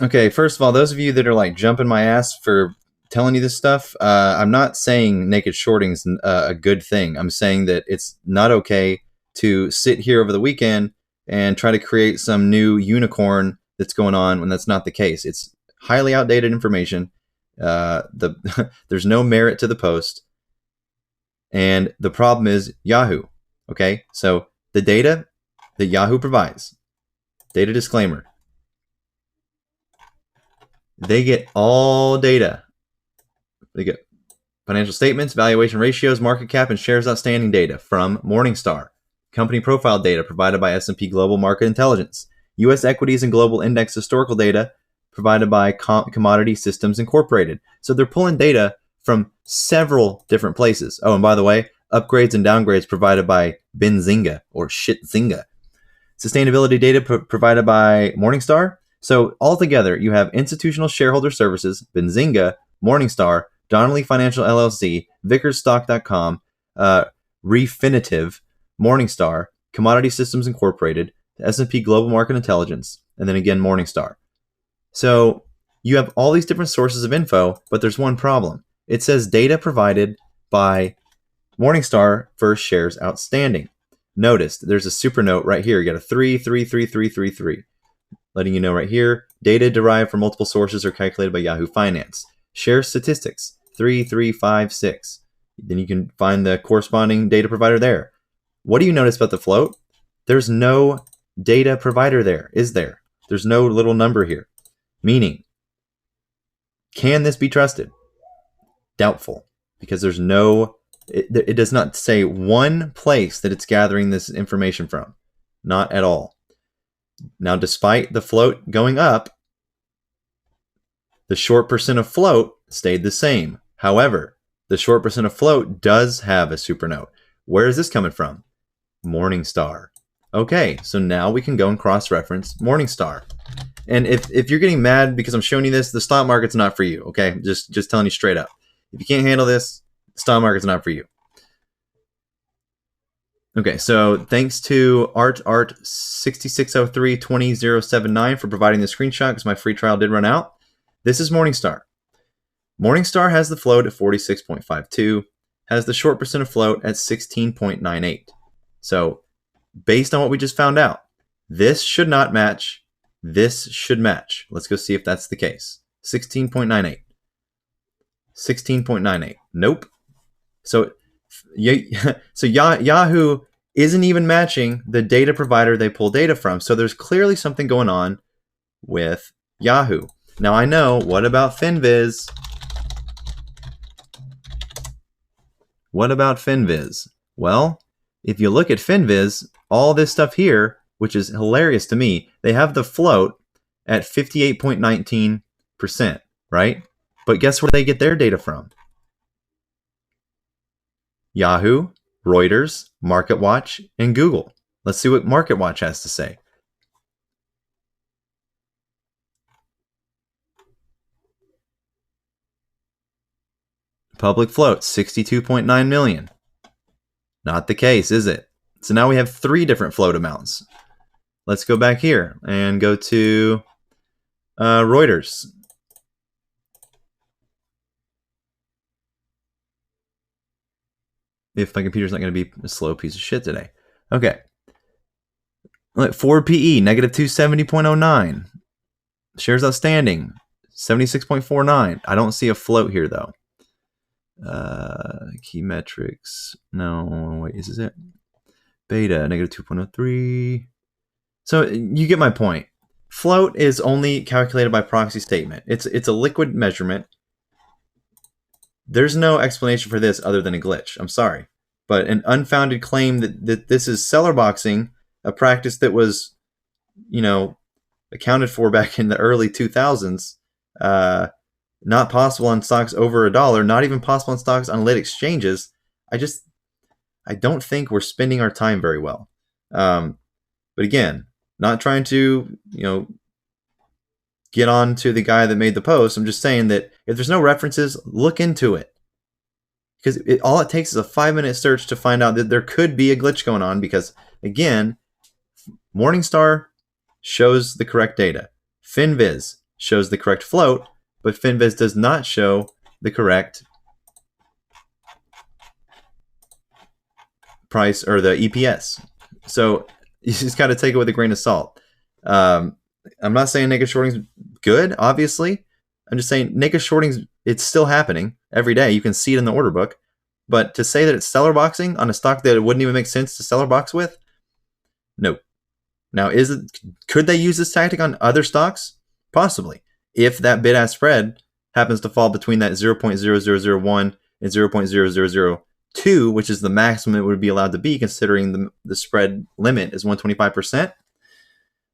Okay, first of all, those of you that are like jumping my ass for telling you this stuff, I'm not saying naked shorting is a good thing. I'm saying that it's not okay to sit here over the weekend and try to create some new unicorn that's going on when that's not the case. It's highly outdated information. There's no merit to the post, and the problem is Yahoo. Okay, so the data that Yahoo provides, data disclaimer, they get all data. They get financial statements, valuation ratios, market cap, and shares outstanding data from Morningstar. Company profile data provided by S&P Global Market Intelligence. U.S. equities and global index historical data provided by Commodity Systems Incorporated. So they're pulling data from several different places. Oh, and by the way, upgrades and downgrades provided by Benzinga or Shitzinga. Sustainability data provided by Morningstar. So altogether, you have Institutional Shareholder Services, Benzinga, Morningstar, Donnelly Financial LLC, VickersStock.com, Refinitiv, Morningstar, Commodity Systems Incorporated, S&P Global Market Intelligence, and then again Morningstar. So you have all these different sources of info, but there's one problem. It says data provided by Morningstar for shares outstanding. Notice there's a super note right here. You got a 3333333, letting you know right here, data derived from multiple sources are calculated by Yahoo Finance. Share statistics 3356. Then you can find the corresponding data provider there. What do you notice about the float? There's no data provider there, is there? There's no little number here. Meaning, can this be trusted? Doubtful, because there's no, it does not say one place that it's gathering this information from. Not at all. Now, despite the float going up, the short percent of float stayed the same. However, the short percent of float does have a super note. Where is this coming from? Morningstar. Okay, so now we can go and cross-reference Morningstar. And if you're getting mad because I'm showing you this, the stock market's not for you, okay? Just telling you straight up. If you can't handle this, the stock market's not for you. Okay, so thanks to Art66032079 for providing the screenshot because my free trial did run out. This is Morningstar. Morningstar has the float at 46.52, has the short percent of float at 16.98. So based on what we just found out, this should not match. This should match. Let's go see if that's the case. 16.98. 16.98. Nope. So Yahoo isn't even matching the data provider they pull data from. So there's clearly something going on with Yahoo. Now I know, what about FinViz? What about FinViz? Well, if you look at FinViz, all this stuff here, which is hilarious to me, they have the float at 58.19%, right? But guess where they get their data from? Yahoo, Reuters, MarketWatch, and Google. Let's see what MarketWatch has to say. Public float, 62.9 million. Not the case, is it? So now we have 3 different float amounts. Let's go back here and go to Reuters. If my computer's not going to be a slow piece of shit today. Okay. Forward PE, negative 270.09. Shares outstanding, 76.49. I don't see a float here, though. Key metrics. No, wait, is this it? Beta, negative 2.03. So you get my point. Float is only calculated by proxy statement. It's a liquid measurement. There's no explanation for this other than a glitch. I'm sorry. But an unfounded claim that this is cellar boxing, a practice that was, accounted for back in the early 2000s, not possible on stocks over $1, not even possible on stocks on lit exchanges. I don't think we're spending our time very well. But again, not trying to, get on to the guy that made the post. I'm just saying that if there's no references, look into it. Because all it takes is a 5-minute search to find out that there could be a glitch going on. Because, again, Morningstar shows the correct data. FinViz shows the correct float, but FinViz does not show the correct price or the EPS. So you just got to take it with a grain of salt. I'm not saying naked shorting's good, obviously. I'm just saying naked shorting's, it's still happening every day. You can see it in the order book. But to say that it's cellar boxing on a stock that it wouldn't even make sense to cellar box with, no. Now, could they use this tactic on other stocks? Possibly. If that bid-ask spread happens to fall between that 0.0001 and 0.0002, which is the maximum it would be allowed to be, considering the spread limit is 125%.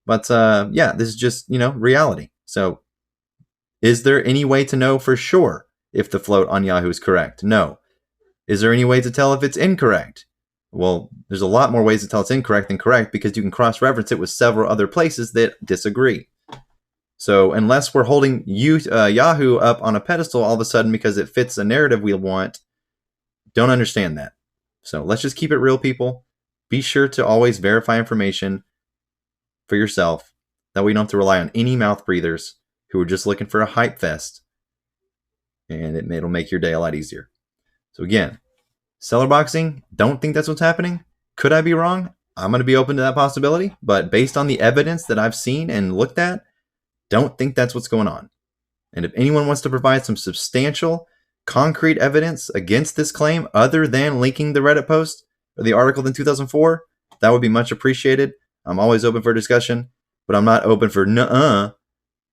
But yeah, this is just, reality. So is there any way to know for sure if the float on Yahoo is correct? No. Is there any way to tell if it's incorrect? Well, there's a lot more ways to tell it's incorrect than correct, because you can cross-reference it with several other places that disagree. So unless we're holding Yahoo up on a pedestal all of a sudden because it fits a narrative we want, don't understand that. So let's just keep it real, people. Be sure to always verify information for yourself. That way you don't have to rely on any mouth breathers who are just looking for a hype fest. And it'll make your day a lot easier. So again, cellar boxing, don't think that's what's happening. Could I be wrong? I'm going to be open to that possibility. But based on the evidence that I've seen and looked at, don't think that's what's going on. And if anyone wants to provide some substantial, concrete evidence against this claim other than linking the Reddit post or the article in 2004, that would be much appreciated. I'm always open for discussion, but I'm not open for nuh-uh,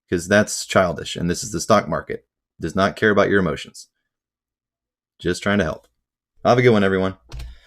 because that's childish, and this is the stock market. It does not care about your emotions. Just trying to help. Have a good one, everyone.